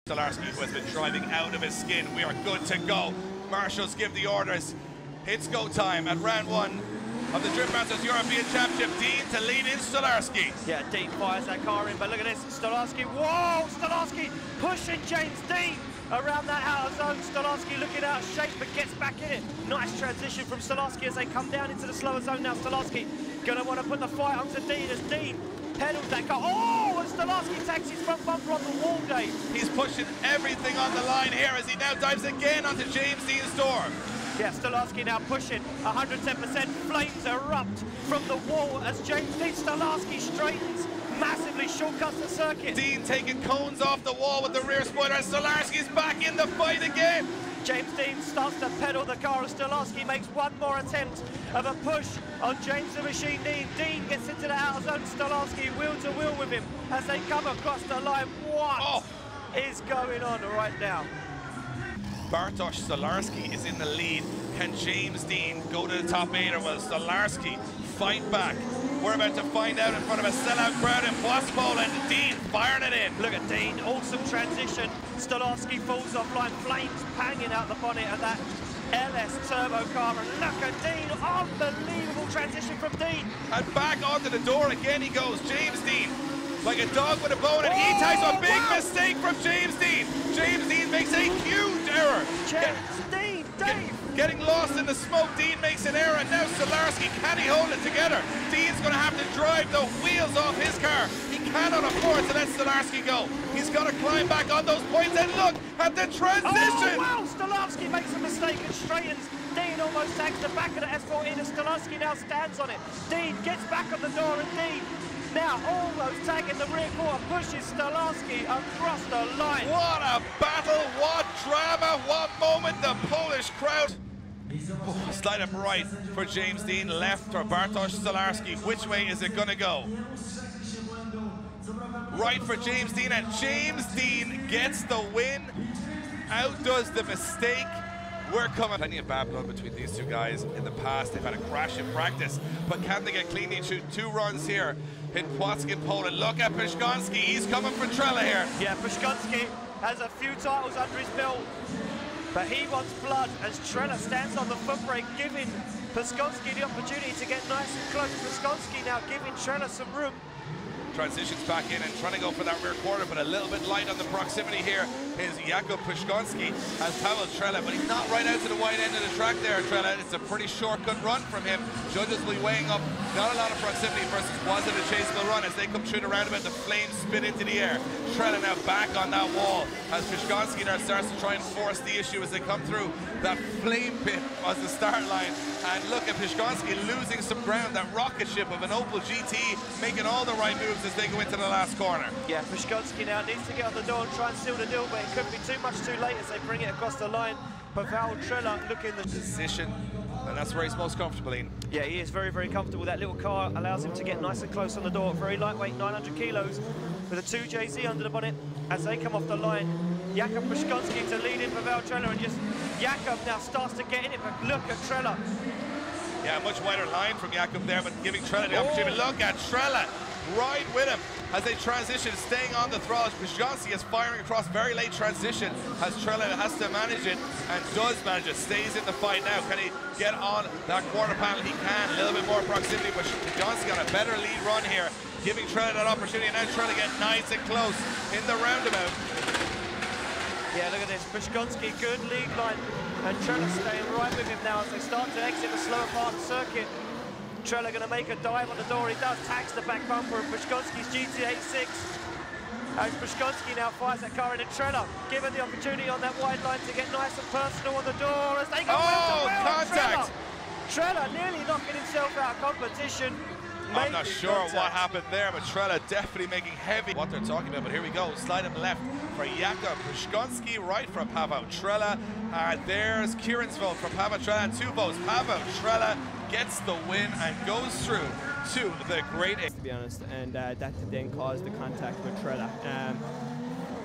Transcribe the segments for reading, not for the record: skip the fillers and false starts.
Stolarski, who has been driving out of his skin. We are good to go. Marshals give the orders. It's go time at round one of the Drift Masters European Championship. Deane to lead in Stolarski. Yeah, Deane fires that car in, but look at this. Stolarski, whoa! Stolarski pushing James Deane around that outer zone. Stolarski looking out of shape, but gets back in it. Nice transition from Stolarski as they come down into the slower zone now. Stolarski gonna want to put the fight onto Deane as Deane pedals that car. Oh, and Stolarski takes his front bumper on the wall, Dave. He's pushing everything on the line here as he now dives again onto James Deane's door. Yeah, Stolarski now pushing 110%. Flames erupt from the wall as James Deane. Stolarski straightens massively, shortcuts the circuit. Deane taking cones off the wall with the rear spoiler, and Stolarski's back in the fight again. James Deane starts to pedal the car as Stolarski makes one more attempt of a push on James the Machine Deane. Deane gets into the outer zone. Stolarski wheel to wheel with him as they come across the line. What is going on right now? Bartosz Stolarski is in the lead. Can James Deane go to the top 8, or will Stolarski fight back? We're about to find out in front of a sellout crowd in Pawel, and Deane firing it in. Look at Deane, awesome transition. Stolarski falls offline, flames panging out the bonnet of that LS turbo car, and look at Deane, unbelievable transition from Deane. And back onto the door again he goes, James Deane. Like a dog with a bone, and he takes a big mistake from James Deane. James Deane makes a huge error. James Deane, Dave. Getting lost in the smoke, Deane makes an error, and now Stolarski, can he hold it together? Deane's going to have to drive the wheels off his car. He cannot afford to let Stolarski go. He's got to climb back on those points, and look at the transition! Oh, wow, Stolarski makes a mistake and straightens. Deane almost tags the back of the S14, and Stolarski now stands on it. Deane gets back on the door, and Deane now almost tagging the rear quarter, pushes Stolarski across the line. What a battle, what drama, what moment, the Polish crowd. Slide up right for James Deane, left for Bartosz Stolarski. Which way is it going to go? Right for James Deane, and James Deane gets the win, outdoes the mistake. We're coming. Plenty of bad blood between these two guys in the past. They've had a crash in practice, but can they get cleanly through 2 runs here in Płock in Poland? Look at Przygonski. He's coming for Trela here. Yeah, Przygonski has a few titles under his belt, but he wants blood as Trela stands on the foot brake, giving Przygonski the opportunity to get nice and close. Przygonski now giving Trela some room. Transitions back in and trying to go for that rear quarter, but a little bit light on the proximity here is Jakub Przygonski as Pawel Trela, but he's not right out to the wide end of the track there, Trela. It's a pretty shortcut run from him. Judges will be weighing up not a lot of proximity versus was it a chaseable run as they come through the roundabout, the flames spit into the air. Trela now back on that wall as Przygonski now starts to try and force the issue as they come through that flame pit as the start line. And look at Przygonski losing some ground, that rocket ship of an Opel GT making all the right moves as they go into the last corner. Yeah, Przygonski now needs to get on the door and try and seal the deal, but it could be too much too late as they bring it across the line. Pawel Trela looking the position, and that's where he's most comfortable in. Yeah, he is very, very comfortable. That little car allows him to get nice and close on the door. Very lightweight, 900 kilos, with a 2JZ under the bonnet as they come off the line. Jakub Przygonski to lead in Pawel Trela, and just Jakub now starts to get in it, but look at Trela. Yeah, much wider line from Jakub there, but giving Trela the opportunity. Look at Trela, right with him as they transition, staying on the throttle. Przygonski is firing across very late transition as Trela has to manage it and does manage it. Stays in the fight now. Can he get on that quarter panel? He can. A little bit more proximity, but Przygonski got a better lead run here, giving Trela that opportunity. And now Trela get nice and close in the roundabout. Yeah, look at this. Przygonski, good lead line. And Trela staying right with him now as they start to exit the slower part of the circuit. Trela going to make a dive on the door. He does, tags the back bumper of Przygonski's GT86. As Przygonski now fires that car in, and Trela given the opportunity on that wide line to get nice and personal on the door as they go contact! Trela nearly knocking himself out of competition. I'm not sure what happened there, but Trela definitely making heavy what they're talking about. But here we go, slide him left for Jakub Przygonski, right for Pawel Trela. There's Kieran's vote for Pawel Trela, and 2 votes. Pawel Trela gets the win and goes through to the Great Eight. To be honest, and that then caused the contact with Trela.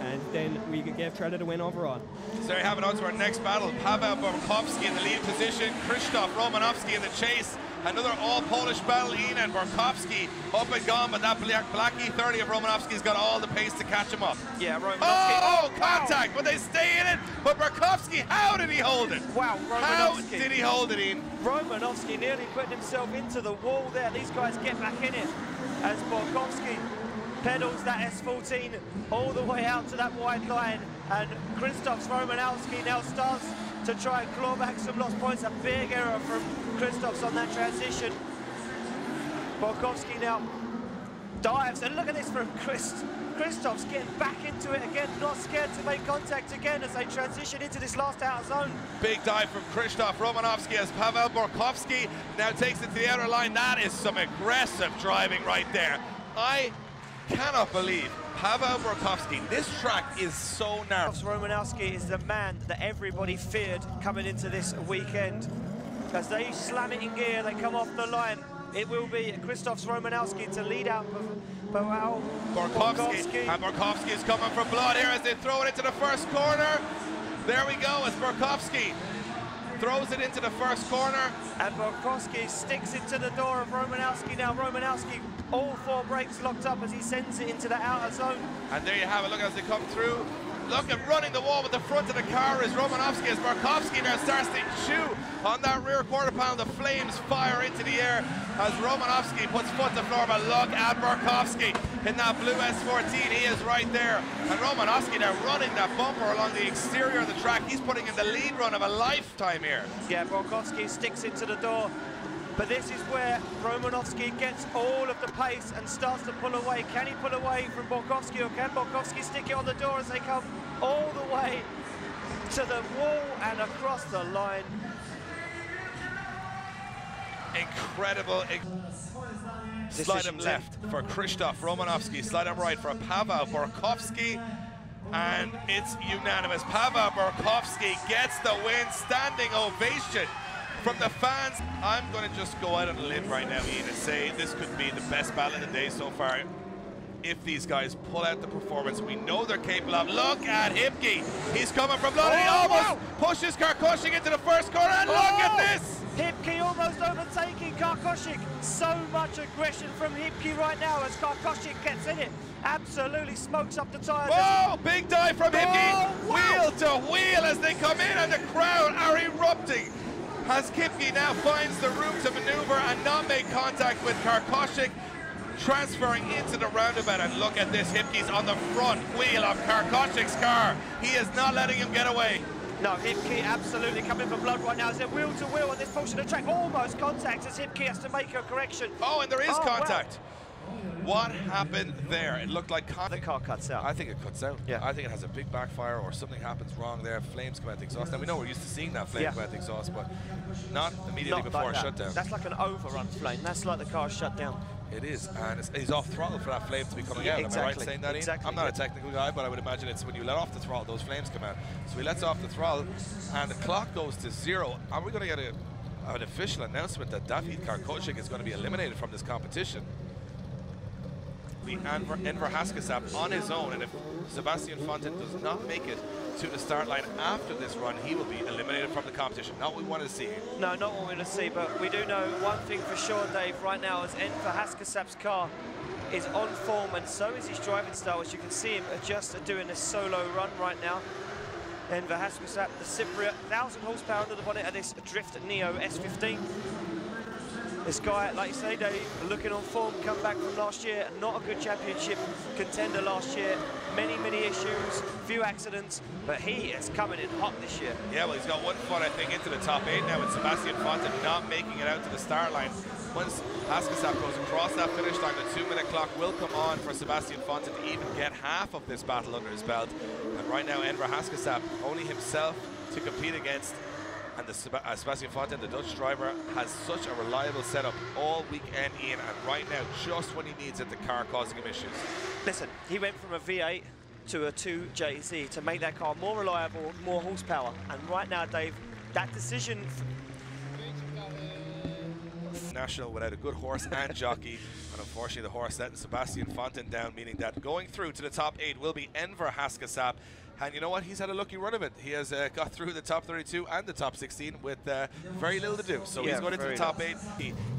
And then we gave Trela the win overall. So there you have it, on to our next battle. Pawel Borkowski in the lead position, Krzysztof Romanowski in the chase. Another all-Polish battle. Deane and Borkowski up and gone, but that black E30 of Romanowski's got all the pace to catch him up. Yeah, Romanowski. Oh, contact, wow. But they stay in it. But Borkowski, how did he hold it? Wow, Romanowski. How did he hold it, Deane? Romanowski nearly putting himself into the wall there. These guys get back in it as Borkowski pedals that S14 all the way out to that wide line, and Krzysztof's Romanowski now starts to try and claw back some lost points. A big error from Krzysztof's on that transition. Borkowski now dives, and look at this from Krzysztof's getting back into it again, not scared to make contact again as they transition into this last outer zone. Big dive from Krzysztof. Romanowski as Pawel Borkowski now takes it to the outer line. That is some aggressive driving right there. I cannot believe Pawel Borkowski. This track is so narrow. Romanowski is the man that everybody feared coming into this weekend. As they slam it in gear, they come off the line. It will be Krzysztof's Romanowski to lead out Pawel Borkowski. And Borkowski is coming for blood here as they throw it into the first corner. There we go as Borkowski throws it into the first corner. And Borkowski sticks it to the door of Romanowski. Now Romanowski, all four brakes locked up as he sends it into the outer zone. And there you have it, look as they come through. Look at running the wall with the front of the car is Romanowski as Borkowski now starts to chew on that rear quarter panel. The flames fire into the air as Romanowski puts foot to the floor, but look at Borkowski in that blue S14, he is right there. And Romanowski now running that bumper along the exterior of the track. He's putting in the lead run of a lifetime here. Yeah, Borkowski sticks it to the door. But this is where Romanowski gets all of the pace and starts to pull away. Can he pull away from Borkowski, or can Borkowski stick it on the door as they come all the way to the wall and across the line? Incredible. Slide him left for Krzysztof. Romanowski slide him right for Pawel Borkowski. And it's unanimous. Pawel Borkowski gets the win. Standing ovation from the fans. I'm going to just go out on a limb right now, Ian, and say this could be the best battle of the day so far. If these guys pull out the performance we know they're capable of. Look at Hypki. He's coming from blood. He almost pushes Karkosik into the first corner. And look at this. Hypki almost overtaking Karkosik. So much aggression from Hypki right now as Karkosik gets in it. Absolutely smokes up the tyres. Oh, big dive from Hypki. Wheel to wheel as they come in, and the crowd are erupting. As Hypki now finds the room to maneuver and not make contact with Karkosik, transferring into the roundabout. And look at this, Hypki's on the front wheel of Karkosik's car. He is not letting him get away. No, Hypki absolutely coming for blood right now. Is it wheel to wheel on this portion of the track? Almost contact as Hypki has to make a correction. Oh, and there is contact. Wow. What happened there? It looked like the car cuts out. I think it cuts out. Yeah. I think it has a big backfire or something happens wrong there. Flames come out the exhaust. Now we know we're used to seeing that flame come out the exhaust, but not immediately before shutdown. That's like an overrun flame. That's like the car shut down. It is, and he's off throttle for that flame to be coming out. Exactly. Am I right in saying that, Ian? Exactly. I'm not a technical guy, but I would imagine it's when you let off the throttle, those flames come out. So he lets off the throttle, and the clock goes to 0. Are we going to get an official announcement that Dawid Karkosik is going to be eliminated from this competition? The Enver Haskasap on his own, and if Sebastian Fontijn does not make it to the start line after this run, he will be eliminated from the competition. Not what we want to see. No, not what we want to see, but we do know one thing for sure, Dave, right now, as Enver Haskasap's car is on form, and so is his driving style, as you can see him just doing a solo run right now. Enver Haskasap, the Cypriot, 1,000 horsepower under the bonnet of this Drift Neo S15. This guy, like you say, Dave, looking on form, come back from last year, not a good championship contender last year, many issues, few accidents, but he is coming in hot this year. Yeah, well, he's got one foot, I think, into the top 8 now, with Sebastian Fontijn not making it out to the start line. Once Haskasap goes across that finish line, the 2-minute clock will come on for Sebastian Fontijn to even get half of this battle under his belt. And right now, Enver Haskasap, only himself to compete against. And Sebastian Fontijn, the Dutch driver, has such a reliable setup all weekend, Ian, and right now, just when he needs it, the car causing him issues. Listen, he went from a V8 to a 2JZ to make that car more reliable, more horsepower. And right now, Dave, that decision... National without a good horse and jockey, and unfortunately the horse letting Sebastian Fontijn down, meaning that going through to the top 8 will be Enver Haskasap. And you know what? He's had a lucky run of it. He has got through the top 32 and the top 16 with very little to do. So he's going into the top 8.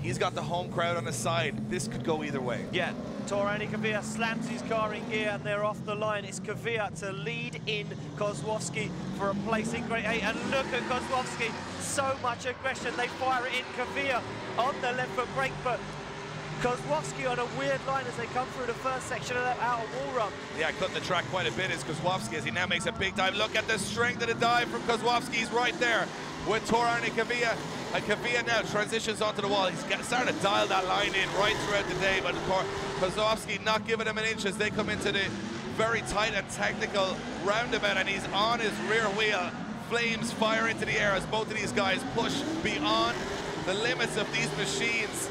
He's got the home crowd on his side. This could go either way. Yeah, Tor-Arne Kvia slams his car in gear and they're off the line. It's Kvia to lead in Kozlowski for a place in Grade 8. And look at Kozlowski, so much aggression. They fire it in. Kvia on the left foot brake, but Kozlowski on a weird line as they come through the first section of that outer wall run. Yeah, cutting the track quite a bit is Kozlowski as he now makes a big dive. Look at the strength of the dive from Kozlowski. He's right there with Tor-Arne Kvia. And Kvia now transitions onto the wall. He's starting to dial that line in right throughout the day, but Kozlowski not giving him an inch as they come into the very tight and technical roundabout, and he's on his rear wheel. Flames fire into the air as both of these guys push beyond the limits of these machines.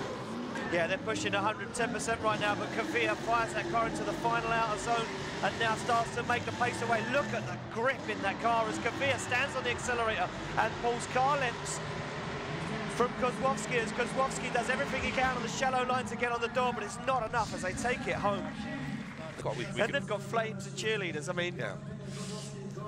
Yeah, they're pushing 110% right now, but Kvia fires that car into the final outer zone and now starts to make the pace away. Look at the grip in that car as Kvia stands on the accelerator and pulls car lengths from Kozlowski as Kozlowski does everything he can on the shallow line to get on the door, but it's not enough as they take it home. And they've got flames and cheerleaders, I mean. Yeah.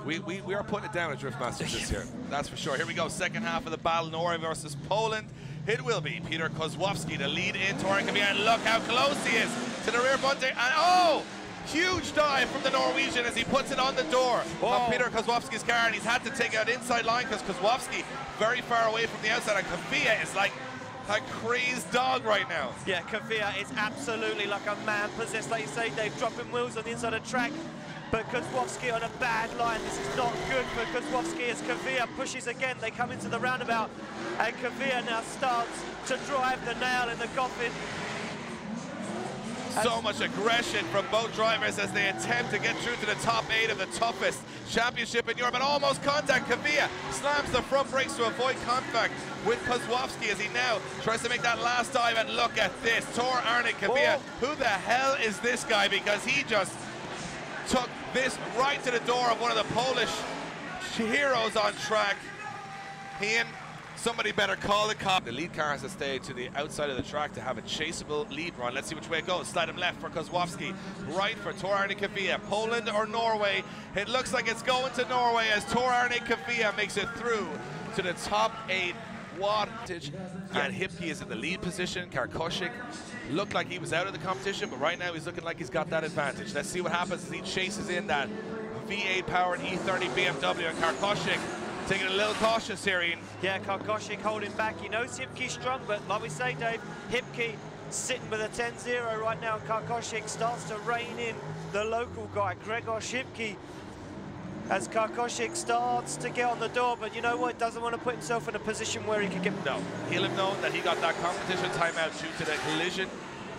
We are putting it down at Drift Masters this year, that's for sure. Here we go, second half of the battle, Norway versus Poland. It will be Peter Kozlowski to lead in Tor-Arne Kvia, and look how close he is to the rear bunting. And oh, huge dive from the Norwegian as he puts it on the door of Peter Kozlowski's car, and he's had to take out inside line because Kozlowski very far away from the outside, and Kvia is like a crazed dog right now. Yeah, Kvia is absolutely like a man possessed, like you say, Dave, dropping wheels on the inside of the track. But Kozlowski on a bad line. This is not good for Kozlowski as Kvia pushes again. They come into the roundabout and Kvia now starts to drive the nail in the coffin. So much aggression from both drivers as they attempt to get through to the top 8 of the toughest championship in Europe, and almost contact. Kvia slams the front brakes to avoid contact with Kozlowski as he now tries to make that last dive, and look at this. Tor-Arne Kvia, who the hell is this guy? Because he just took this right to the door of one of the Polish heroes on track. Somebody better call the cop. The lead car has to stay to the outside of the track to have a chaseable lead run. Let's see which way it goes. Slide him left for Kozlowski, right for Tor-Arne Kvia. Poland or Norway? It looks like it's going to Norway as Tor-Arne Kvia makes it through to the top 8. Wattage, and Hypki is in the lead position. Karkosik looked like he was out of the competition, but right now he's looking like he's got that advantage. Let's see what happens as he chases in that V8 powered E30 BMW, and Karkosik taking a little cautious here, Ian. Yeah, Karkosik holding back. He knows Hypki's strong, but like we say, Dave, Hypki sitting with a 10-0 right now. Karkosik starts to rein in the local guy, Grzegorz Hypki, as Karkosik starts to get on the door, but you know what, doesn't want to put himself in a position where he could get... No, he'll have known that he got that competition timeout due to the collision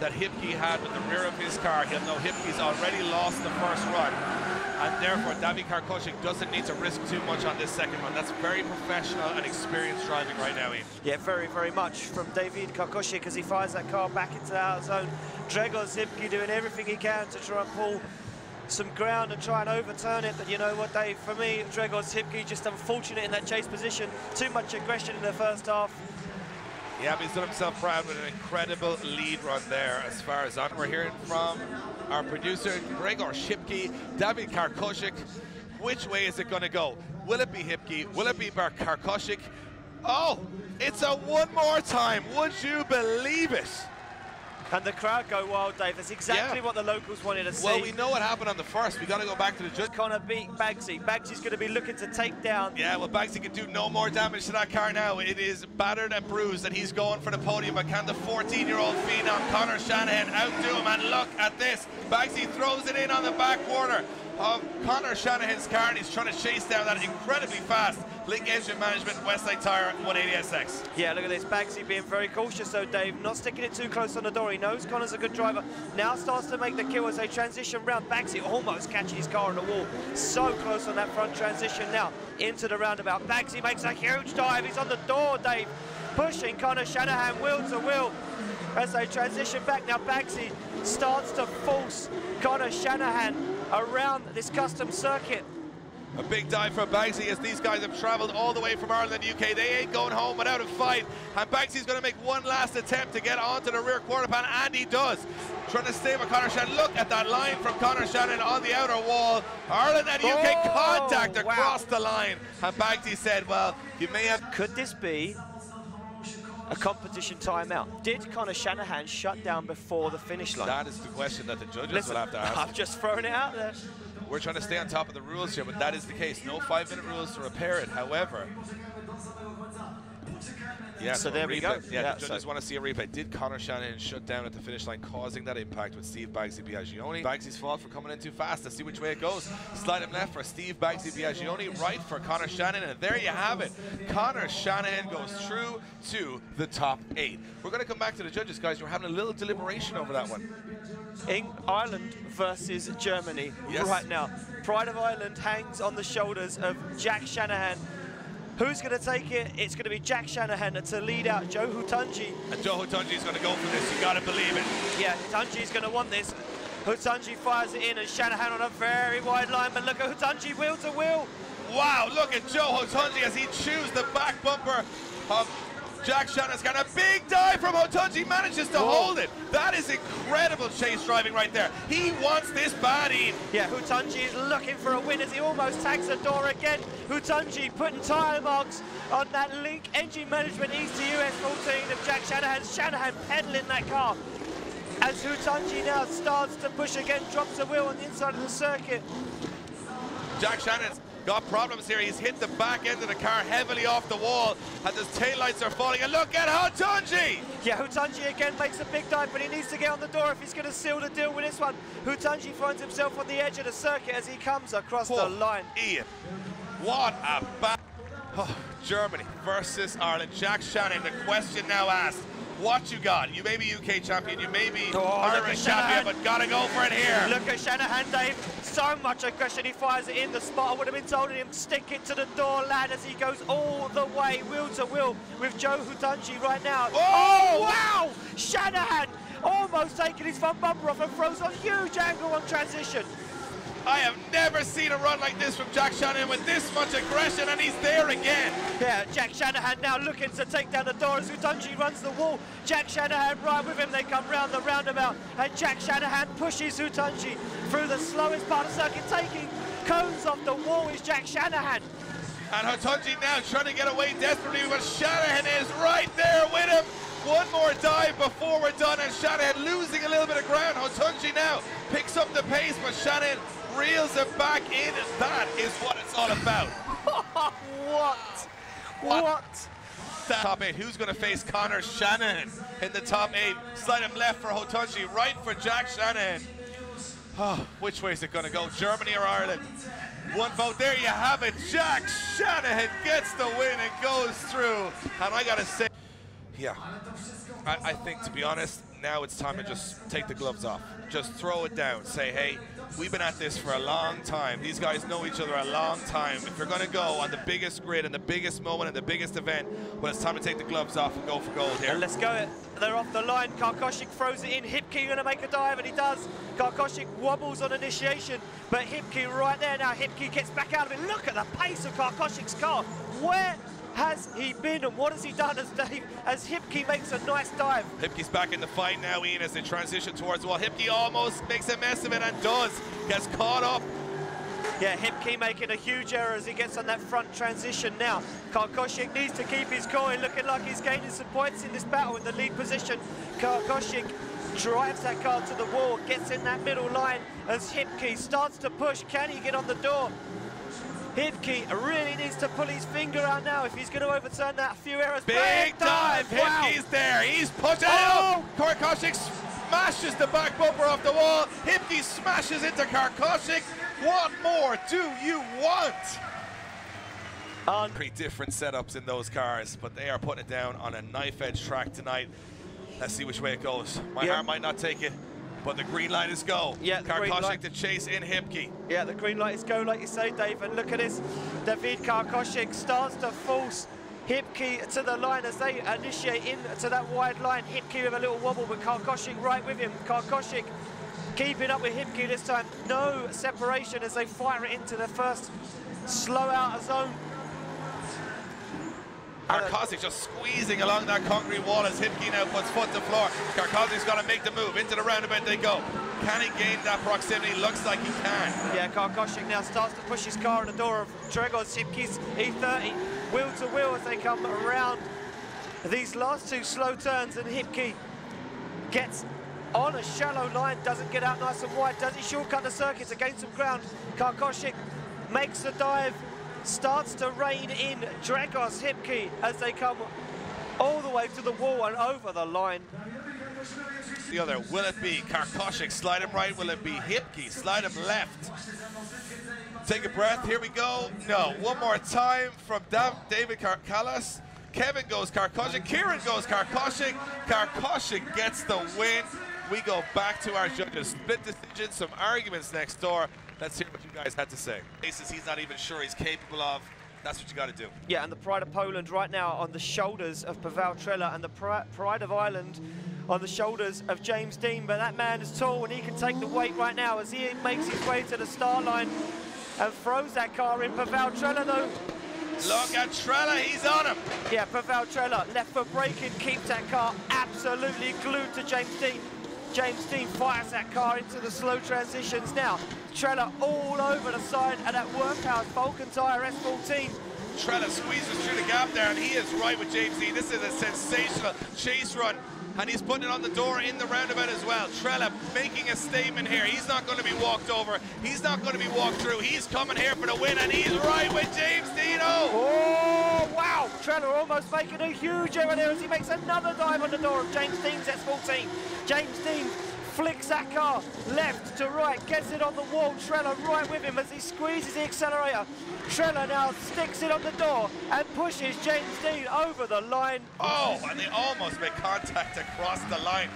that Hypki had with the rear of his car. He'll know Hypki's already lost the first run, and therefore Dawid Karkosik doesn't need to risk too much on this second run. That's very professional and experienced driving right now, Ian. Yeah, very, very much from Dawid Karkosik as he fires that car back into the outer zone. Grzegorz Hypki doing everything he can to try and pull some ground and try and overturn it, but you know what, Dave, for me, Grzegorz Hypki just unfortunate in that chase position. Too much aggression in the first half. Yeah, but he's done himself proud with an incredible lead run there as far as on. We're hearing from our producer, Grzegorz Hypki, Dawid Karkosik. Which way is it going to go? Will it be Hypki? Will it be Karkosik? Oh, it's a one more time. Would you believe it? And the crowd go wild, Dave. That's exactly what the locals wanted to see. Well, we know what happened on the first. We got to go back to the judge. Connor beat Bagsy. Bagsy's going to be looking to take down. Yeah, well, Bagsy can do no more damage to that car now. It is battered and bruised, and he's going for the podium. But can the 14-year-old phenom Conor Shanahan outdo him? And look at this. Bagsy throws it in on the back quarter of Conor Shanahan's car, and he's trying to chase down that incredibly fast Link Engine Management Westside Tyre 180SX. Yeah, look at this. Bagsy being very cautious, though, Dave. Not sticking it too close on the door. He knows Connor's a good driver. Now starts to make the kill as they transition round. Bagsy almost catching his car on the wall. So close on that front transition now into the roundabout. Bagsy makes a huge dive. He's on the door, Dave. Pushing Conor Shanahan wheel to wheel as they transition back. Now Bagsy starts to force Conor Shanahan around this custom circuit. A big dive for Bagsy as these guys have travelled all the way from Ireland and UK. They ain't going home without a fight. And Bagsy's going to make one last attempt to get onto the rear quarter pan, and he does. Trying to stay with Conor Shannon. Look at that line from Conor Shannon on the outer wall. Ireland and UK contact across the line. And Bagsy said, well, you may have... Could this be a competition timeout? Did Conor Shanahan shut down before the finish line? That is the question that the judges will have to ask. I've just thrown it out there. We're trying to stay on top of the rules here, but that is the case. No 5-minute rules to repair it. However, yeah, so there we go. Yeah, the judges want to see a replay. Did Conor Shanahan shut down at the finish line, causing that impact with Steve Bagsy Biagioni? Bagsy's fault for coming in too fast. Let's see which way it goes. Slide him left for Steve Bagsy Biagioni, right for Conor Shanahan, and there you have it. Conor Shanahan goes through to the top 8. We're going to come back to the judges, guys. We're having a little deliberation over that one. In Ireland versus Germany right now. Pride of Ireland hangs on the shoulders of Jack Shanahan. Who's going to take it? It's going to be Jack Shanahan to lead out Joe Hutunji. And Joe Hutunji is going to go for this. You got to believe it. Yeah, Hutunji is going to want this. Hutunji fires it in, and Shanahan on a very wide line. But look at Hutunji, wheel to wheel. Wow, look at Joe Hutunji as he chews the back bumper of Jack Shanahan's got a big dive from Hutunji, manages to hold it. That is incredible chase driving right there. He wants this bad in. Yeah, Hutunji is looking for a win as he almost tags the door again. Hutunji putting tyre marks on that Link engine management East to US 14 of Jack Shanahan. Shanahan pedaling that car. As Hutunji now starts to push again, drops a wheel on the inside of the circuit. Jack Shannon's got problems here. He's hit the back end of the car heavily off the wall, and his taillights are falling. And look at Hutunji! Yeah, Hutunji again makes a big dive, but he needs to get on the door if he's going to seal the deal with this one. Hutunji finds himself on the edge of the circuit as he comes across the line. Ian, what a bad... Germany versus Ireland. Jack Shanahan, the question now asked, what you got? You may be UK champion, you may be Irish champion, but gotta go for it here. Look at Shanahan, Dave. So much aggression, he fires it in the spot. I would have been told him stick it to the door, lad, as he goes all the way, wheel to wheel, with Joe Hutunji right now. Oh, wow! Shanahan almost taking his front bumper off and throws a huge angle on transition. I have never seen a run like this from Jack Shanahan with this much aggression, and he's there again. Yeah, Jack Shanahan now looking to take down the door as Hutunji runs the wall. Jack Shanahan right with him. They come round the roundabout, and Jack Shanahan pushes Hutunji through the slowest part of the circuit, taking cones off the wall is Jack Shanahan. And Hutunji now trying to get away desperately, but Shanahan is right there with him. One more dive before we're done, and Shanahan losing a little bit of ground. Hutunji now picks up the pace, but Shanahan reels it back in, and that is what it's all about. What? Top 8, who's going to face Conor Shanahan in the top 8? Slide him left for Hutunji, right for Jack Shanahan. Oh, which way is it going to go, Germany or Ireland? One vote, there you have it. Jack Shanahan gets the win and goes through. And I got to say, yeah, I think, to be honest, now it's time to just take the gloves off. Just throw it down. Say, hey, we've been at this for a long time. These guys know each other a long time. If you're going to go on the biggest grid and the biggest moment and the biggest event, well, it's time to take the gloves off and go for gold here. And let's go. They're off the line. Karkosik throws it in. Hypki going to make a dive, and he does. Karkosik wobbles on initiation, but Hypki right there now. Hypki gets back out of it. Look at the pace of Karkosik's car. Where has he been, and what has he done as Hypki makes a nice dive? Hypki's back in the fight now, Ian, as they transition towards the wall. Hypki almost makes a mess of it and does. Gets caught up. Yeah, Hypki making a huge error as he gets on that front transition now. Karkosik needs to keep his cool, looking like he's gaining some points in this battle in the lead position. Karkosik drives that car to the wall, gets in that middle line as Hypki starts to push. Can he get on the door? Hypki really needs to pull his finger out now if he's going to overturn that. A few errors. Big dive. Wow. Hypki's there. He's pushing out. Karkosik smashes the back bumper off the wall. Hypki smashes into Karkosik. What more do you want? Pretty different setups in those cars, but they are putting it down on a knife-edge track tonight. Let's see which way it goes. My heart might not take it, but the green light is go. Yeah, Karkosik to chase in Hypki. Yeah, the green light is go, like you say, Dave. And look at this. Dawid Karkosik starts to force Hypki to the line as they initiate into that wide line. Hypki with a little wobble, but Karkosik right with him. Karkosik keeping up with Hypki this time. No separation as they fire it into the first slow outer zone. Karkosik just squeezing along that concrete wall as Hypki now puts foot to floor. Karkosik's got to make the move. Into the roundabout they go. Can he gain that proximity? Looks like he can. Yeah, Karkosik now starts to push his car in the door of Grzegorz. Hypki's E30 wheel to wheel as they come around these last two slow turns, and Hypki gets on a shallow line, doesn't get out nice and wide, does he shortcut the circuit to gain some ground. Karkosik makes the dive, starts to rein in Grzegorz Hypki as they come all the way to the wall and over the line. The other, will it be Karkosik slide him right? Will it be Hypki slide him left? Take a breath, here we go. No, one more time from David Karkalas. Kevin goes Karkosik, Kieran goes Karkosik. Karkosik gets the win. We go back to our judges. Split decision, some arguments next door. Let's hear what you guys had to say. Cases he's not even sure he's capable of. That's what you got to do. Yeah, and the pride of Poland right now on the shoulders of Pawel Trela, and the pride of Ireland on the shoulders of James Deane. But that man is tall and he can take the weight right now as he makes his way to the start line and throws that car in. Pawel Trela though. Look at Trela, he's on him. Yeah, Pawel Trela, left foot braking, keeps that car absolutely glued to James Deane. James Deane fires that car into the slow transitions now. Trela all over the side of that workhouse Vulcan Tyre S14. Trela squeezes through the gap there, and he is right with James Deane. This is a sensational chase run, and he's putting it on the door in the roundabout as well. Trela making a statement here. He's not going to be walked over. He's not going to be walked through. He's coming here for the win, and he's right with James Deane. Oh, wow! Trela almost making a huge error there as he makes another dive on the door of James Deane's S14. James Deane flicks that car left to right, gets it on the wall. Trela right with him as he squeezes the accelerator. Trela now sticks it on the door and pushes James Deane over the line. Oh, and they almost make contact across the line.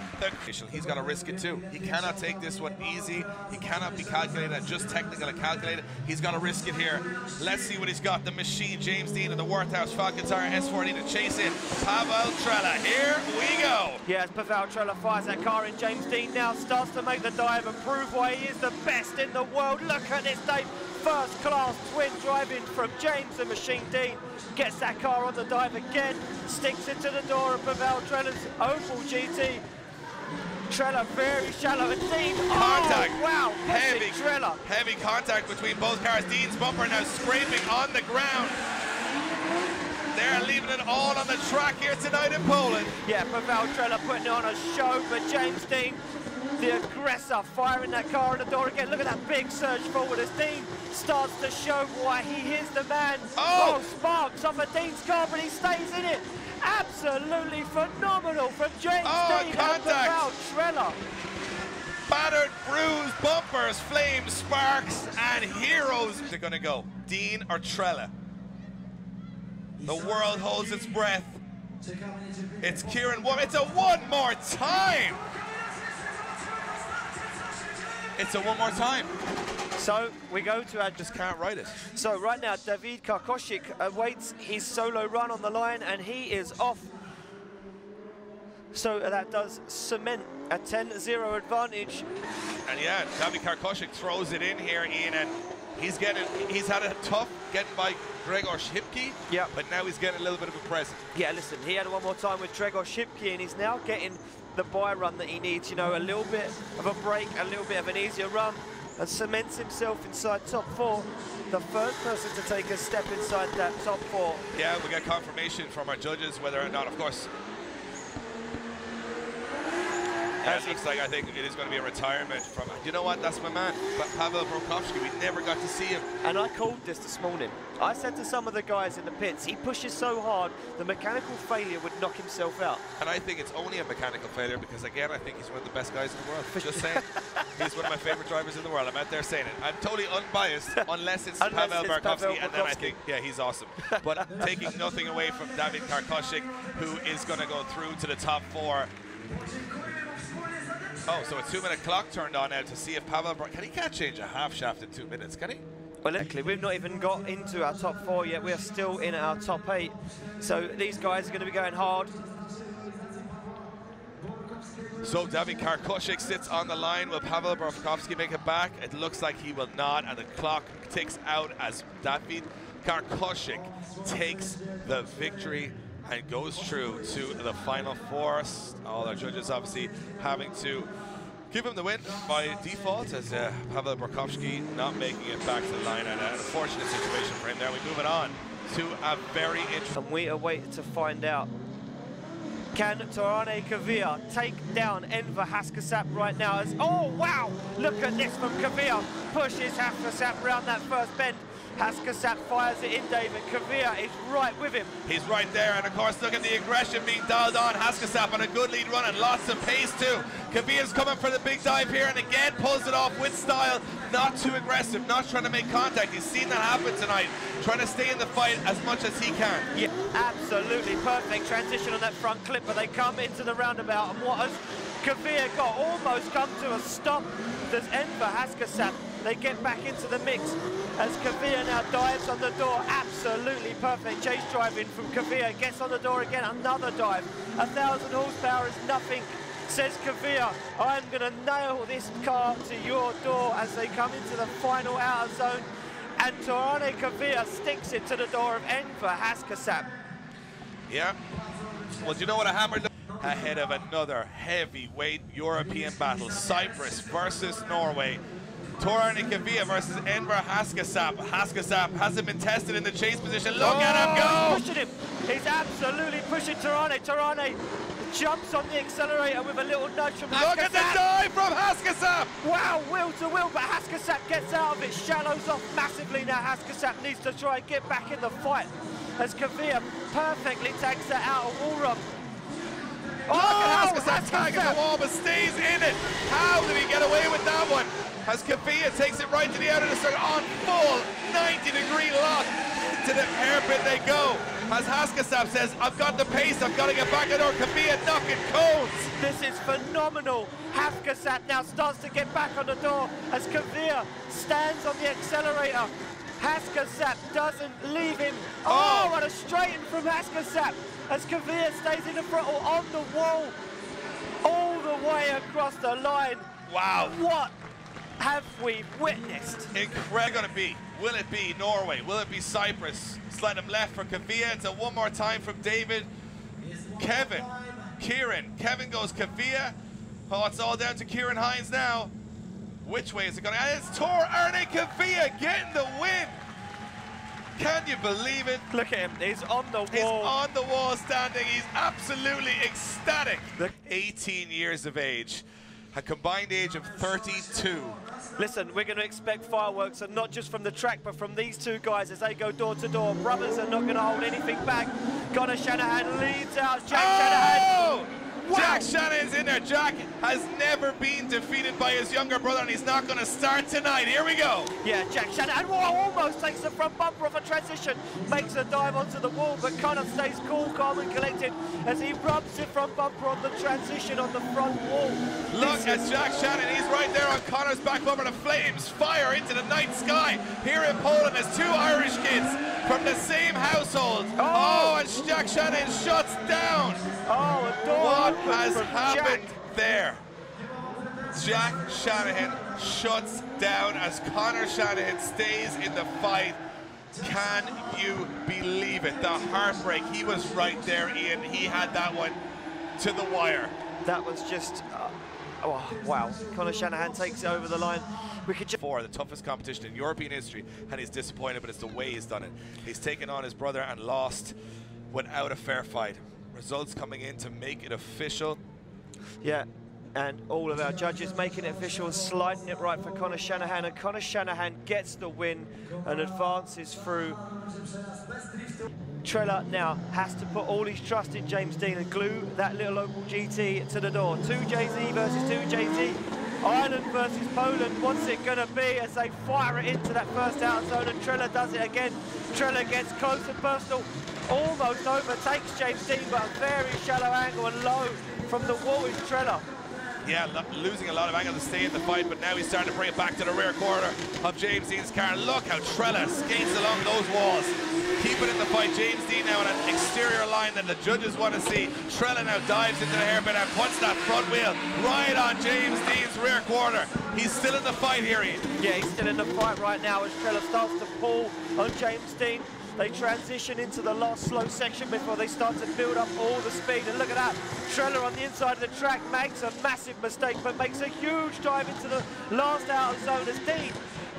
He's got to risk it too. He cannot take this one easy. He cannot be calculated and just technical and calculated. He's got to risk it here. Let's see what he's got. The machine, James Deane, and the Workhouse Falcon Tyre S40 to chase in Pawel Trela. Here we go. Yeah, as Pawel Trela fires that car in, James Deane now starts to make the dive and prove why he is the best in the world. Look at this, Dave. First class twin driving from James the Machine Deane. Gets that car on the dive again, sticks it to the door of Pawel Trela's Opel GT. Trela very shallow, and Deane, contact. Oh, wow, heavy Trela. Heavy contact between both cars. Deane's bumper now scraping on the ground. They're leaving it all on the track here tonight in Poland. Yeah, Pawel Trela putting on a show for James Deane. The aggressor firing that car in the door again. Look at that big surge forward as Deane starts to show why he is the man. Oh, sparks off of Deane's car, but he stays in it. Absolutely phenomenal from James Deane and Pawel Trela. Battered, bruised bumpers, flames, sparks, and heroes. They're going to go Deane or Trela. The world holds its breath. It's Kieran. It's a one more time. It's a one more time. So we go to our... Just can't write it. So right now, Dawid Karkosik awaits his solo run on the line, and he is off. So that does cement a 10-0 advantage. And yeah, Dawid Karkosik throws it in here, Ian, and he's had it tough getting by Grzegorz Hypki, yeah, but now he's getting a little bit of a present. Yeah, listen, he had one more time with Grzegorz Hypki, and he's now getting the buy run that he needs, you know, a little bit of a break, a little bit of an easier run, and cements himself inside top 4. The first person to take a step inside that top 4. Yeah, we got confirmation from our judges whether or not, of course. Yeah, it looks like, I think it is going to be a retirement from, you know what, that's my man, Pawel Borkowski. We never got to see him. And I called this morning. I said to some of the guys in the pits, he pushes so hard, the mechanical failure would knock himself out. And I think it's only a mechanical failure because, again, I think he's one of the best guys in the world. Just saying. He's one of my favorite drivers in the world. I'm out there saying it. I'm totally unbiased unless it's Pawel Borkowski, and then I think, yeah, he's awesome. But taking nothing away from Dawid Karkosik, who is going to go through to the top 4. Oh, so a 2-minute clock turned on now to see if Pawel he can't change a half shaft in 2 minutes, can he? Well, luckily, we've not even got into our top 4 yet. We're still in our top 8. So these guys are going to be going hard. So Dawid Karkosik sits on the line. Will Pawel Borkowski make it back? It looks like he will not, and the clock ticks out as Dawid Karkosik takes the victory and goes through to the final four. All our judges obviously having to give him the win by default, as Pawel Borkowski not making it back to the line, and an unfortunate situation for him there. We move it on to a very interesting... And we await to find out, can Tor-Arne Kvia take down Enver Haskasap right now? As, oh wow, look at this from Kvia, pushes Haskasap around that first bend. Haskasap fires it in, David. Kvia is right with him. He's right there, and of course, look at the aggression being dialed on. Haskasap on a good lead run and lots of pace too. Kvia's coming for the big dive here, and again pulls it off with style. Not too aggressive, not trying to make contact. He's seen that happen tonight, trying to stay in the fight as much as he can. Yeah, absolutely perfect transition on that front clip, but they come into the roundabout, and what has Kvia got? Almost come to a stop. Does Enver Haskasap? They get back into the mix as Kvia now dives on the door. Absolutely perfect chase driving from Kvia. Gets on the door again, another dive. 1,000 horsepower is nothing, says Kvia. I'm going to nail this car to your door as they come into the final outer zone. And Tor-Arne Kvia sticks it to the door of Enver Haskasap. Yeah. Well, do you know what a hammer does? Ahead of another heavyweight European battle. Cyprus versus Norway. Tor-Arne Kvia versus Enver Haskasap. Haskasap hasn't been tested in the chase position. Look at him go! Pushing him. He's absolutely pushing Tor-Arne. Tor-Arne jumps on the accelerator with a little nudge from Haskasap. Look at the dive from Haskasap! Wow, will to will, but Haskasap gets out of it. Shallows off massively now. Haskasap needs to try and get back in the fight as Kvia perfectly tags that out of wall run. Oh, Haskasap tagging the wall but stays in it. How did he get away with that one? As Kvia takes it right to the outer circle on full 90-degree lock. To the hairpin they go. As Haskasap says, I've got the pace, I've got to get back to the door. Kvia knocking cones. This is phenomenal. Haskasap now starts to get back on the door as Kvia stands on the accelerator. Haskasap doesn't leave him. Oh, what a straight in from Haskasap as Kvia stays in the throttle on the wall all the way across the line. Wow. What have we witnessed? Incredible. Will it be Norway? Will it be Cyprus? Slide him left for Kvia. It's a one more time from David. Kevin. Kieran. Kevin goes Kvia. Oh, it's all down to Kieran Hines now. Which way is it going? And it's Tor-Arne Kvia getting the win. Can you believe it? Look at him. He's on the wall. He's on the wall standing. He's absolutely ecstatic. 18 years of age. A combined age of 32. Listen, we're going to expect fireworks, and not just from the track, but from these two guys as they go door to door. Brothers are not going to hold anything back. Connor Shanahan leads out. Jack Shanahan. Wow. Jack Shanahan's in there. Jack has never been defeated by his younger brother, and he's not going to start tonight. Here we go. Yeah, Jack Shanahan almost takes the front bumper off a transition, makes a dive onto the wall, but Connor stays cool, calm and collected as he rubs the front bumper on the transition on the front wall. Look at Jack Shanahan. He's right there on Connor's back bumper. The flames fire into the night sky. Here in Poland, there's two Irish kids from the same household. Oh, and Jack Shanahan shuts down. Oh, a door. What has happened Jack there? Jack Shanahan shuts down as Connor Shanahan stays in the fight. Can you believe it? The heartbreak. He was right there, Ian. He had that one to the wire. That was just, oh, wow. Connor Shanahan takes it over the line. We could just... For the toughest competition in European history, and he's disappointed, but it's the way he's done it. He's taken on his brother and lost without a fair fight. Results coming in to make it official. Yeah, and all of our judges making it official and sliding it right for Connor Shanahan, and Connor Shanahan gets the win and advances through. Trela now has to put all his trust in James Deane and glue that little local GT to the door. 2JZ versus 2JZ. Ireland versus Poland. What's it going to be as they fire it into that first outer zone, and Trela does it again. Trela gets close and personal. Almost overtakes James Deane, but a very shallow angle and low from the wall is Trela. Yeah, losing a lot of angle to stay in the fight, but now he's starting to bring it back to the rear corner of James Deane's car. Look how Trela skates along those walls. keep it in the fight. James Deane now on an exterior line that the judges want to see. Trela now dives into the hairpin and puts that front wheel right on James Deane's rear quarter. He's still in the fight here, Ian. Yeah, he's still in the fight right now as Trela starts to pull on James Deane. They transition into the last slow section before they start to build up all the speed. And look at that, Trela on the inside of the track makes a massive mistake, but makes a huge dive into the last outer zone as Deane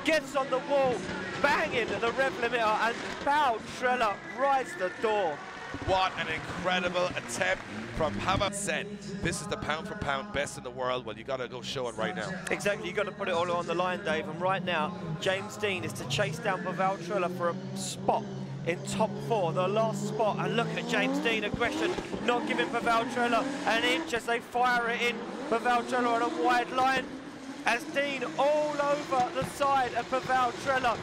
gets on the wall, banging the rev limiter, and pow, Trela rides the door. What an incredible attempt from Pawel. Said, this is the pound for pound best in the world. Well, you got to go show it right now. Exactly, you got to put it all on the line, Dave. And right now, James Deane is to chase down Pawel Trela for a spot in top 4, the last spot. And look at James Deane, aggression, not giving Pawel Trela an inch as they fire it in. Pawel Trela on a wide line as Deane all over the side of Pawel Trela.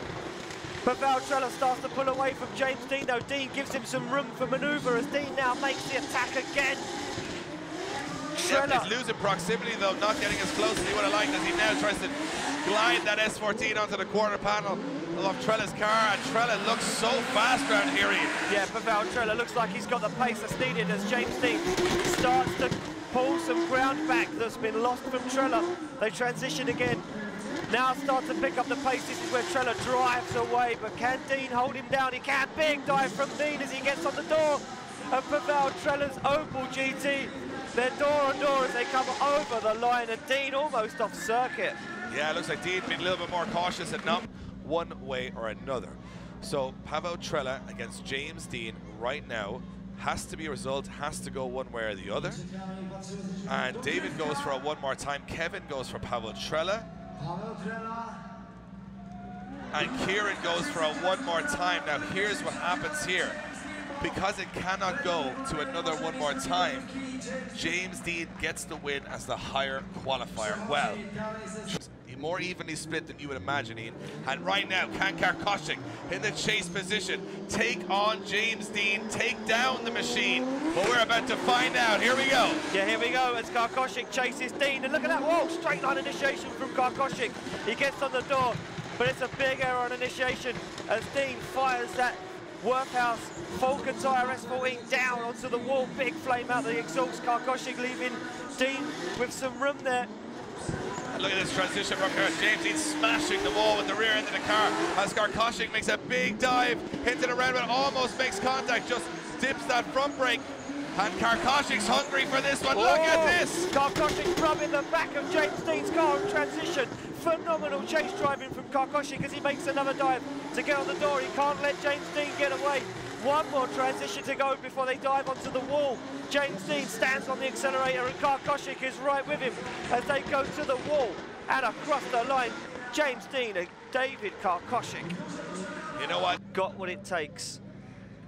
Pawel Trela starts to pull away from James Deane, though Deane gives him some room for manoeuvre as Deane now makes the attack again. Yep, he's losing proximity though, not getting as close as he would have liked as he now tries to glide that S14 onto the quarter panel of Trela's car, and Trela looks so fast around here. Yeah, Pawel Trela looks like he's got the pace that's needed as James Deane starts to pull some ground back that's been lost from Trela. They transition again. Now start to pick up the pace. This is where Trela drives away, but can Deane hold him down? He can. Big dive from Deane as he gets on the door of Pawel Trela's Opel GT. They're door on door as they come over the line, and Deane almost off circuit. Yeah, it looks like Deane being a little bit more cautious and not one way or another. So Pawel Trela against James Deane right now has to be a result, has to go one way or the other. And David goes for a one more time. Kevin goes for Pawel Trela. And Kieran goes for a one more time. Now here's what happens here. Because it cannot go to another one more time, James Deane gets the win as the higher qualifier. Well, more evenly split than you would imagine, Ian. And right now, can Karkosik in the chase position take on James Deane, take down the machine? Well, we're about to find out. Here we go. Yeah, here we go as Karkosik chases Deane. And look at that, whoa, straight line initiation from Karkosik. He gets on the door, but it's a big error on initiation as Deane fires that Workhouse Falcon Tyre S14 down onto the wall. Big flame out the exhaust. Karkosik leaving Deane with some room there. And look at this transition from James Deane smashing the wall with the rear end of the car as Karkosik makes a big dive into the roundabout, almost makes contact, just dips that front brake. And Karkosik's hungry for this one. Look at this! Karkosik rubbing the back of James Deane's car in transition. Phenomenal chase driving from Karkosik as he makes another dive to get on the door. He can't let James Deane get away. One more transition to go before they dive onto the wall. James Deane stands on the accelerator and Karkosik is right with him as they go to the wall and across the line. James Deane and David Karkosik. You know what? Got what it takes.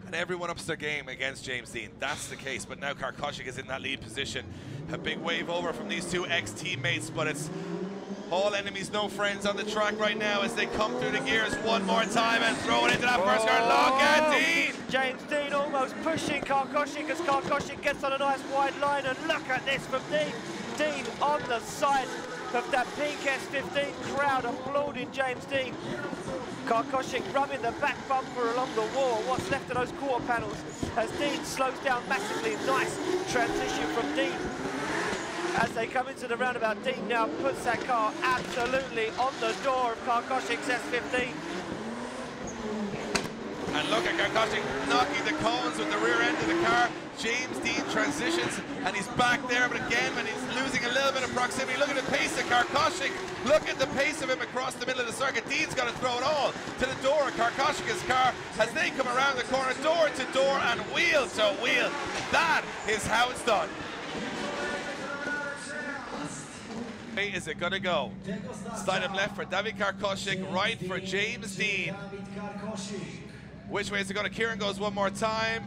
And everyone ups their game against James Deane. That's the case, but now Karkosik is in that lead position. A big wave over from these two ex-teammates, but it's all enemies, no friends on the track right now as they come through the gears one more time and throw it into that first car. Look at Deane! James Deane almost pushing Karkosik as Karkosik gets on a nice wide line, and look at this from Deane. Deane on the side of that pink S15, crowd applauding James Deane. Karkosik rubbing the back bumper along the wall, what's left of those quarter panels, as Deane slows down massively. Nice transition from Deane. As they come into the roundabout, Deane now puts that car absolutely on the door of Karkosik's S15. And look at Karkosik knocking the cones with the rear end of the car. James Deane transitions and he's back there, but again, when he's losing a little bit of proximity, look at the pace of Karkosik. Look at the pace of him across the middle of the circuit. Deane's got to throw it all to the door of Karkosik's car as they come around the corner, door to door and wheel to wheel. That is how it's done. Is it going to go? Slide him left for Dawid Karkosik, right for James Deane. Which way is it going to? Kieran goes one more time.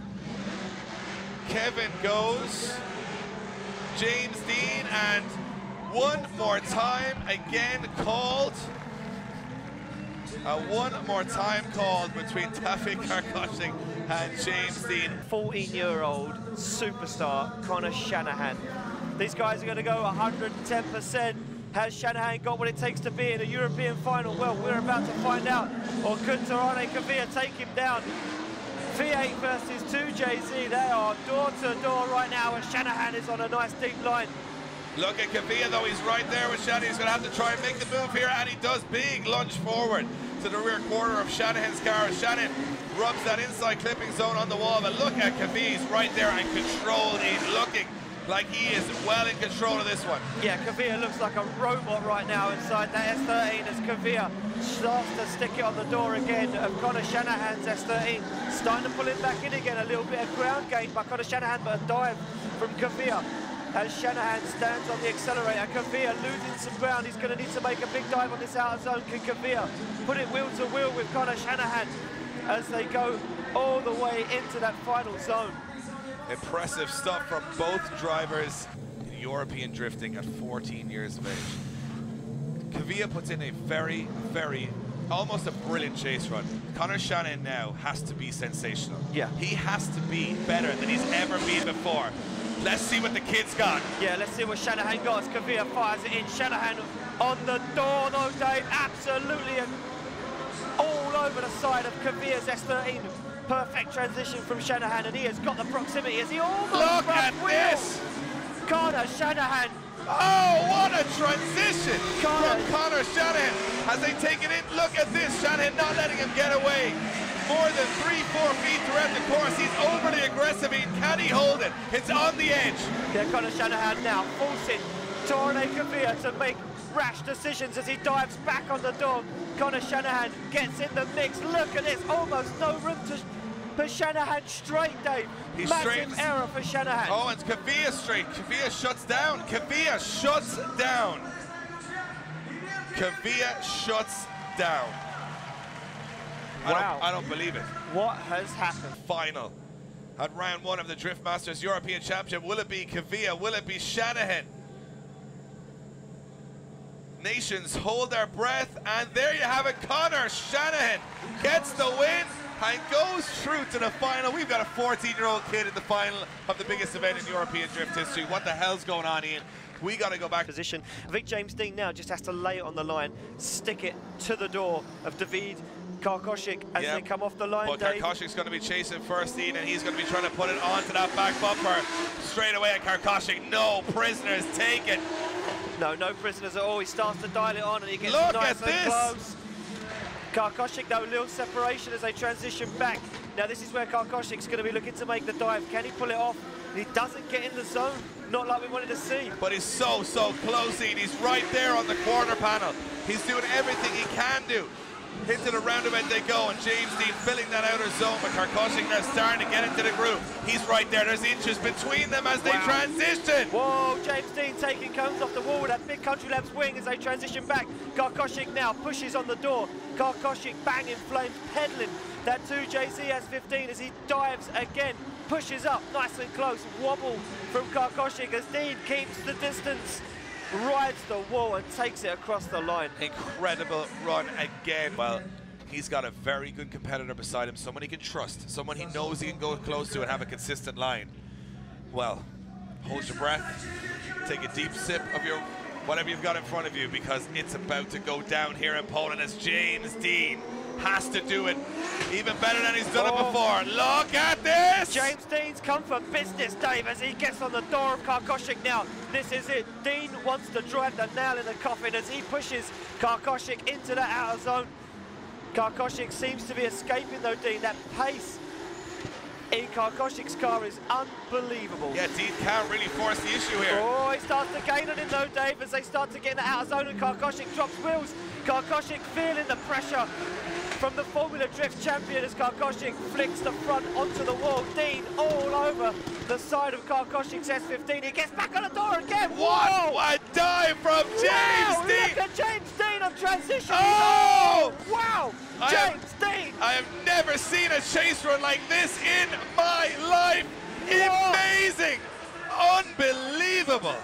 Kevin goes. James Deane, and one more time again called. One more time called between Dawid Karkosik and James Deane. 14-year-old superstar Conor Shanahan. These guys are going to go 110%. Has Shanahan got what it takes to be in a European final? Well, we're about to find out. Or could Tor-Arne Kvia take him down? V8 versus 2JZ, they are door to door right now, and Shanahan is on a nice deep line. Look at Kvia though, he's right there with Shanahan. He's going to have to try and make the move here, and he does. Big lunge forward to the rear quarter of Shanahan's car. Shanahan rubs that inside clipping zone on the wall, but look at Kvia, he's right there and controlled. He's looking like he is well in control of this one. Yeah, Kvia looks like a robot right now inside that S13 as Kvia starts to stick it on the door again of Conor Shanahan's S13. Starting to pull it back in again, a little bit of ground gain by Conor Shanahan, but a dive from Kvia. As Shanahan stands on the accelerator, Kvia losing some ground. He's going to need to make a big dive on this outer zone. Can Kvia put it wheel to wheel with Conor Shanahan as they go all the way into that final zone? Impressive stuff from both drivers in European drifting at 14 years of age. Kvia puts in a very, almost a brilliant chase run. Conor Shanahan now has to be sensational. Yeah. He has to be better than he's ever been before. Let's see what the kid's got. Yeah, let's see what Shanahan got as Kvia fires it in. Shanahan on the door though, Dave, absolutely all over the side of Kvia's S13. Perfect transition from Shanahan, and he has got the proximity as he almost Look at this! Conor Shanahan. Oh, what a transition from Conor Shanahan as they take it in. Look at this, Shanahan not letting him get away. More than 3-4 feet throughout the course. He's overly aggressive. Can he hold it? It's on the edge. Yeah, Conor Shanahan now forcing Tor-Arne Kvia to make rash decisions as he dives back on the door. Conor Shanahan gets in the mix. Look at this, almost no room to put Shanahan straight, Dave. He Massive error for Shanahan. Oh, and Kvia straight. Kvia shuts down. Kvia shuts down. Kvia shuts down. Wow. I don't believe it. What has happened? Final at round one of the Drift Masters European Championship. Will it be Kvia? Will it be Shanahan? Nations hold their breath, and there you have it. Conor Shanahan gets the win and goes through to the final. We've got a 14-year-old kid in the final of the biggest event in European drift history. What the hell's going on, Ian? We got to go back. Position. Vic James Deane now just has to lay it on the line, stick it to the door of Dawid Karkosik as they come off the line. But Karkosik's going to be chasing first, Deane, and he's going to be trying to put it onto that back bumper straight away at Karkosik. No prisoners taken. No prisoners at all. He starts to dial it on, and he gets Look nice at and this. close. Karkosik, though, little separation as they transition back. Now this is where Karkosik's going to be looking to make the dive. Can he pull it off? He doesn't get in the zone, not like we wanted to see. But he's so close, Deane. He's right there on the corner panel. He's doing everything he can do. Into the roundabout they go, and James Deane filling that outer zone, but Karkosik now starting to get into the groove. He's right there. There's inches between them as they transition. Whoa, James Deane taking cones off the wall with that big Country Labs wing as they transition back. Karkosik now pushes on the door. Karkosik banging flames, peddling that 2JZ S15 as he dives again, pushes up nice and close. Wobble from Karkosik as Deane keeps the distance. Rides the wall and takes it across the line. Incredible run again. Well, he's got a very good competitor beside him, someone he can trust, someone he knows he can go close to and have a consistent line. Well, hold your breath, take a deep sip of your whatever you've got in front of you, because it's about to go down here in Poland as James Deane has to do it even better than he's done it before. Look at this! James Deane's come for business, Dave, as he gets on the door of Karkosik now. This is it. Deane wants to drive the nail in the coffin as he pushes Karkosik into that outer zone. Karkosik seems to be escaping though, Deane. That pace in Karkosik's car is unbelievable. Yeah, Deane can't really force the issue here. Oh, he starts to gain on him though, Dave, as they start to get in the outer zone and Karkosik drops wheels. Karkosik feeling the pressure from the Formula Drift champion as Karkosik flicks the front onto the wall. Deane all over the side of Karkosik's S15. He gets back on the door again. What a dive from James Deane! Look at James Deane on transition. Oh! Wow! James Deane! I have never seen a chase run like this in my life. Amazing! Unbelievable!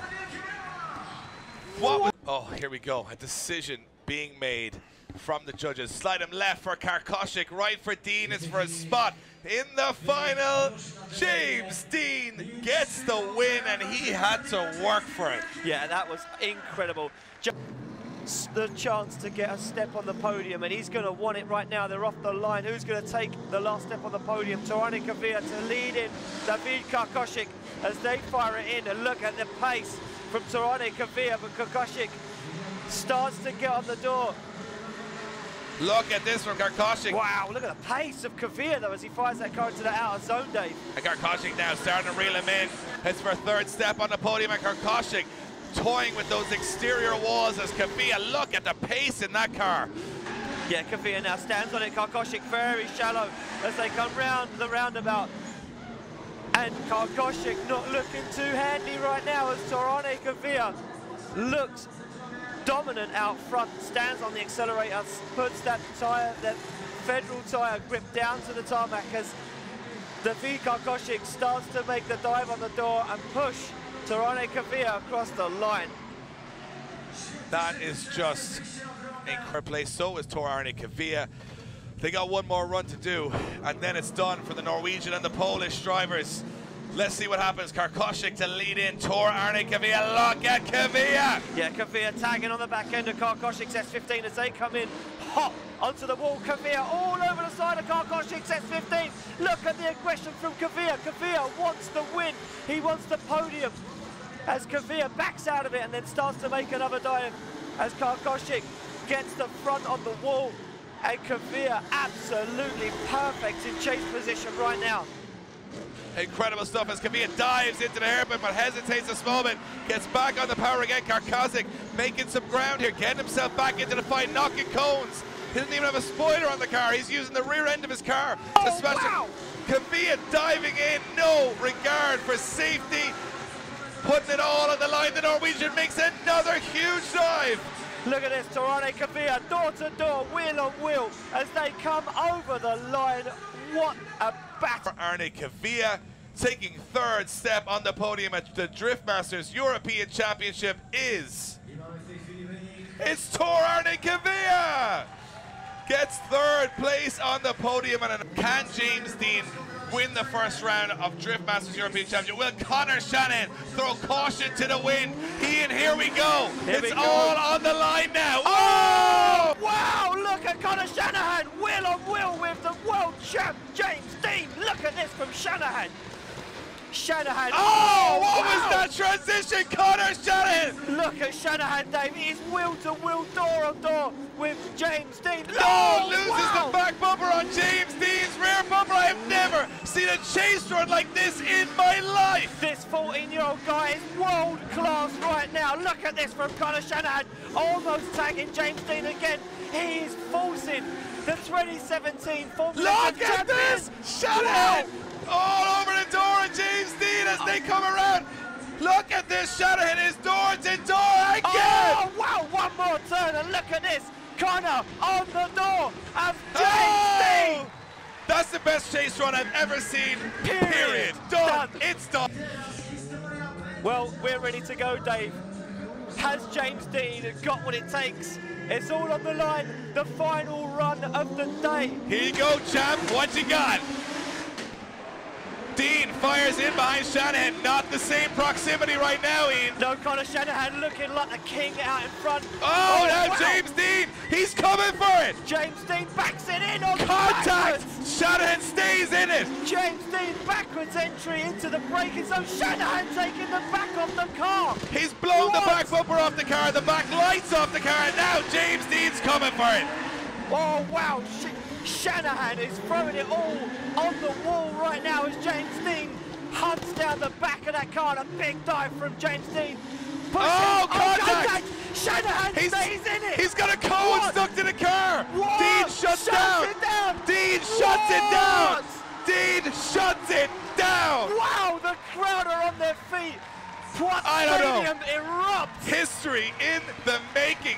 What was, oh, here we go. A decision being made from the judges. Slide him left for Karkosik, right for Deane is for a spot in the final. James Deane gets the win, and he had to work for it. Yeah, that was incredible. the chance to get a step on the podium, and he's going to want it right now. They're off the line. Who's going to take the last step on the podium? Tor-Arne Kvia to lead in Dawid Karkosik as they fire it in, and look at the pace from Tor-Arne Kvia, but Karkosik starts to get on the door. Look at this from Karkosik. Wow, look at the pace of Kvia though as he fires that car into the outer zone, Dave. And Karkosik now starting to reel him in. It's for third step on the podium, and Karkosik toying with those exterior walls as Kvia. Look at the pace in that car. Yeah, Kvia now stands on it. Karkosik very shallow as they come round the roundabout. And Karkosik not looking too handy right now as Tor-Arne Kvia looks dominant out front, stands on the accelerator, puts that tyre, that federal tyre grip down to the tarmac as Dawid Karkosik starts to make the dive on the door and push Tor-Arne Kvia across the line. That is just incredible play. So is Tor-Arne Kvia. They got one more run to do, and then it's done for the Norwegian and the Polish drivers. Let's see what happens. Karkosik to lead in. Tor-Arne Kvia. Look at Kvia. Yeah, Kvia tagging on the back end of Karkosik's S15 as they come in hot onto the wall. Kvia all over the side of Karkosik's S15. Look at the aggression from Kvia. Kvia wants the win. He wants the podium as Kvia backs out of it and then starts to make another dive as Karkosik gets the front on the wall. And Kvia absolutely perfect in chase position right now. Incredible stuff as Kvia dives into the hairpin but hesitates a moment, gets back on the power again. Karkosik making some ground here, getting himself back into the fight, knocking cones. He doesn't even have a spoiler on the car, he's using the rear end of his car. Oh, wow! Kvia diving in, no regard for safety, putting it all on the line. The Norwegian makes another huge dive. Look at this, Tor-Arne Kvia, door to door, wheel on wheel, as they come over the line. What a battle. Tor-Arne Kvia taking third step on the podium at the Drift Masters European Championship is... It's Tor-Arne Kvia! Gets third place on the podium, and can James Deane win the first round of Drift Masters European Championship? Will Conor Shanahan throw caution to the wind? Ian, here we go. It's all on the line now. Oh! Wow, look at Conor Shanahan, wheel on wheel with the world champ James Deane. Look at this from Shanahan. Shanahan. Oh, what was that transition, Conor Shanahan? Look at Shanahan, Dave. He's wheel to wheel, door on door with James Deane. Oh, loses the back bumper on James Deane's rear bumper. I have never seen a chase run like this in my life. This 14-year-old guy is world class right now. Look at this from Conor Shanahan, almost tagging James Deane again. He is forcing the 2017 Formula Look at this, Shanahan! Wow. All over the door of James Deane as they come around. Look at this, Shanahan is door to door again. Oh, wow, one more turn, and look at this. Conor on the door of James Deane. That's the best chase run I've ever seen, period. Done. It's done. Well, we're ready to go, Dave. Has James Deane got what it takes? It's all on the line, the final run of the day. Here you go, champ, what you got? Deane fires in behind Shanahan, not the same proximity right now, Ian. No, Conor Shanahan looking like the king out in front. Oh, now wow. James Deane, he's coming for it. James Deane backs it in on contact. Backwards. Shanahan stays in it. James Deane backwards entry into the braking zone. Shanahan taking the back off the car. He's blown the back bumper off the car, the back lights off the car, and now James Deane's coming for it. Oh, wow. Shanahan is throwing it all on the wall right now as James Deane hunts down the back of that car. And a big dive from James Deane. Contact! Shanahan stays in it! He's got a cone stuck to the car! What? Deane shuts it down! Deane shuts it down! Deane shuts it down! Wow, the crowd are on their feet! What stadium erupts! History in the making!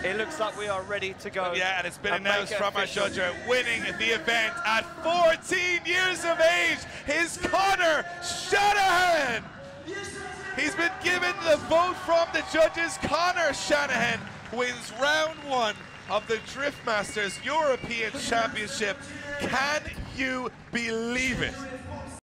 It looks like we are ready to go. Yeah, and it's been announced from our judger, winning the event at 14 years of age is Conor Shanahan! He's been given the vote from the judges. Conor Shanahan wins round one of the Drift Masters European Championship. Can you believe it?